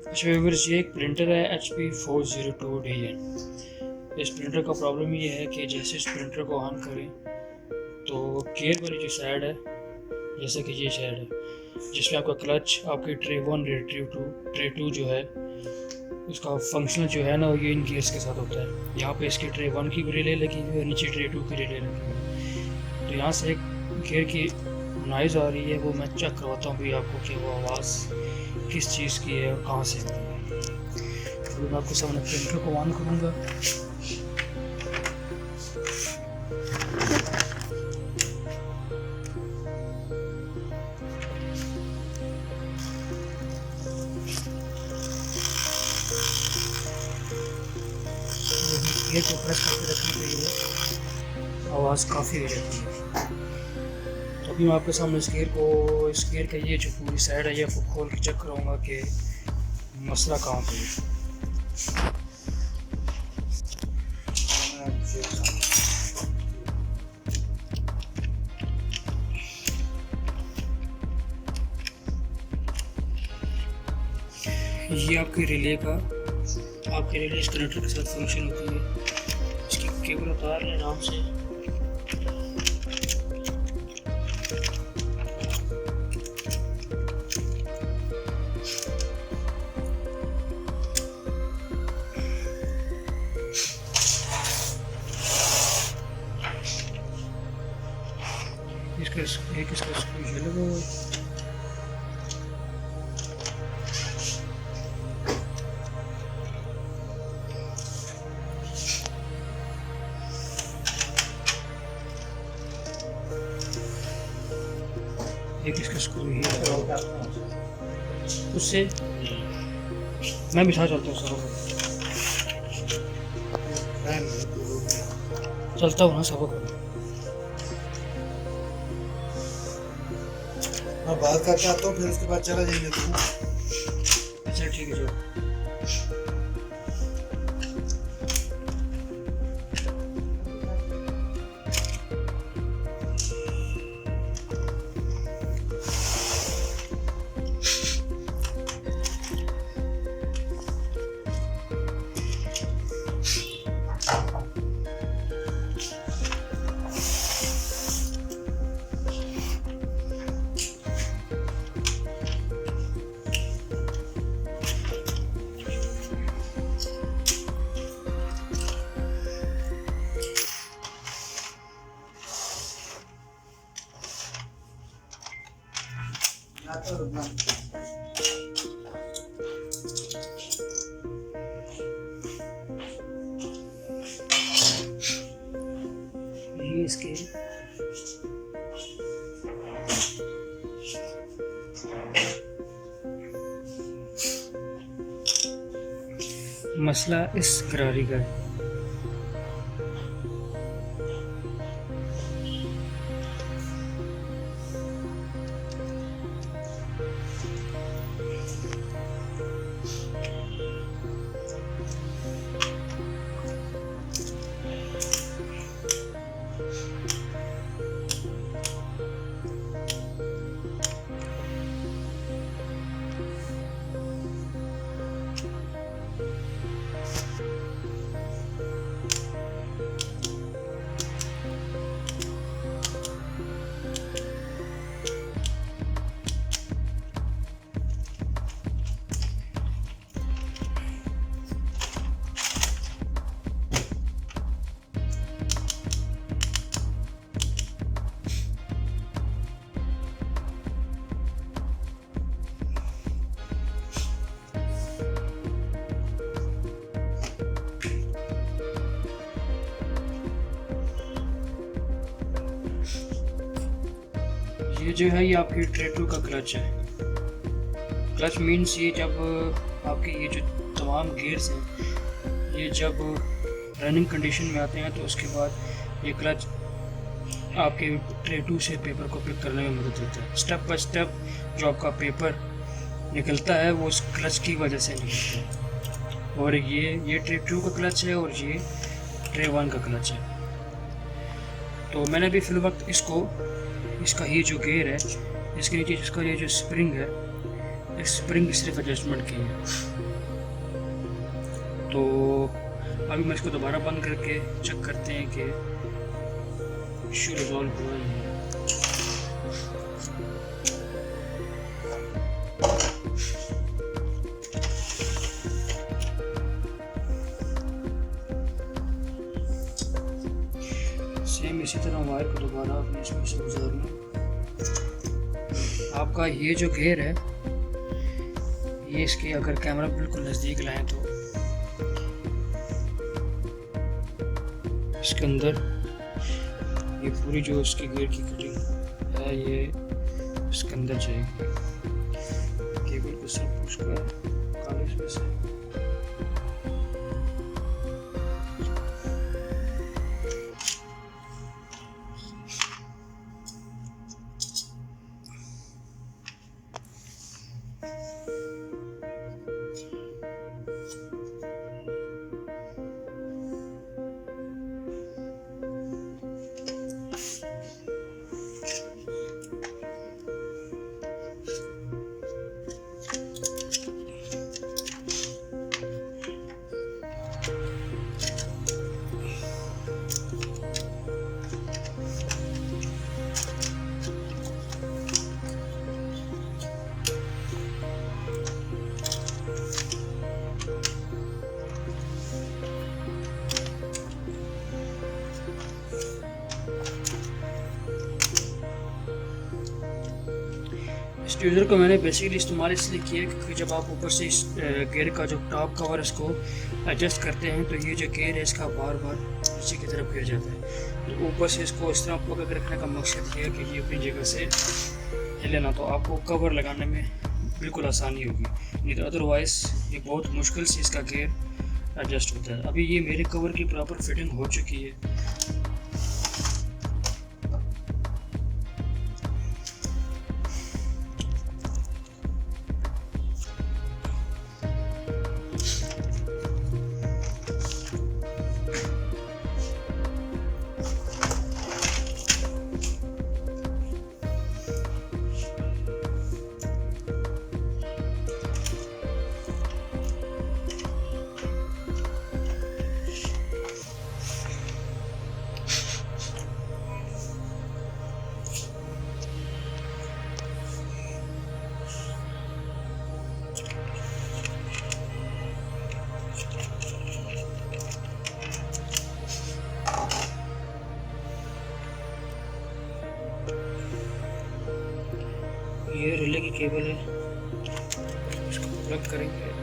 अच्छा व्यूअर्स, ये एक प्रिंटर है HP 402DN। इस प्रिंटर का प्रॉब्लम ये है कि जैसे इस प्रिंटर को ऑन करें तो गेयर वाली जो साइड है, जैसे कि ये साइड है जिसमें आपका क्लच, आपकी ट्रे 1 ट्रे 2 जो है उसका फंक्शनल जो है ना, ये इन गियर्स के साथ होता है। यहाँ पे इसकी ट्रे 1 की भी रिले लगी हुई है, नीचे ट्रे 2 की रिले लगी हुई है। तो यहाँ से एक गियर की नॉइज़ आ रही है, वो मैं चेक करवाता हूँ भी आपको कि वो आवाज़ किस चीज़ की है और कहाँ से आ रही है। तो मैं आपके सामने प्रिंटर को ऑन करूँगा। गियर को प्रेस करके रखने के लिए आवाज़ काफ़ी हो जाती है। तो अभी मैं आपके सामने इस गियर का ये जो पूरी साइड है ये आपको खोल के चेक कराऊंगा कि मसला कहाँ पे है। ये आपके रिले इस कनेक्टर के साथ फंक्शन होती है। इसकी केबल उतार लें आराम से। इसका स्क्रू ये लगा हुआ है। एक इसका स्क्रू ही है, उससे मैं बिठा चलता हूँ सबक चलता हूँ ना सबक। मैं बात करके आता हूँ, फिर उसके बाद चला जाएंगे। अच्छा ठीक है जो ये इसके मसला इस गरारी का है। ये जो है ये आपकी ट्रे 2 का क्लच है। क्लच मीन्स ये जब आपके ये जो तमाम गियर्स हैं ये जब रनिंग कंडीशन में आते हैं तो उसके बाद ये क्लच आपके ट्रे 2 से पेपर को पिक करने में मदद देता है। स्टेप बाय स्टेप जो आपका पेपर निकलता है वो उस क्लच की वजह से निकलता है। और ये ट्रे 2 का क्लच है और ये ट्रे 1 का क्लच है। तो मैंने भी फिल वक्त इसका ये जो गियर है इसके नीचे इसका ये जो स्प्रिंग है स्प्रिंग सिर्फ एडजस्टमेंट की है। तो अभी मैं इसको दोबारा बंद करके चेक करते हैं कि इशू रिजॉल्व हुआ ही है। सेम इसी तरह वायर को दोबारा अपने इसमें से गुजारना। आपका ये जो घेर है, ये इसके अगर कैमरा बिल्कुल नज़दीक लाएं तो इसके अंदर ये पूरी जो इसकी घेर की कटिंग है ये इसके अंदर जाएगी। केबल को सब कुछ का कागज में से इस ट्यूजर को मैंने बेसिकली इस्तेमाल इसलिए किया क्योंकि जब आप ऊपर से इस गेयर का जो टॉप कवर इसको एडजस्ट करते हैं तो ये जो गेयर है इसका बार बार नीचे की तरफ गिर जाता है। तो ऊपर से इसको इस तरह पकड़ के रखने का मकसद ये है कि ये अपनी जगह से हिले ना, तो आपको कवर लगाने में बिल्कुल आसानी होगी। नहीं तो अदरवाइज़ ये बहुत मुश्किल से इसका गेयर एडजस्ट होता है। अभी ये मेरे कवर की प्रॉपर फिटिंग हो चुकी है। ये रिले की केबल है, इसको प्लग करेंगे।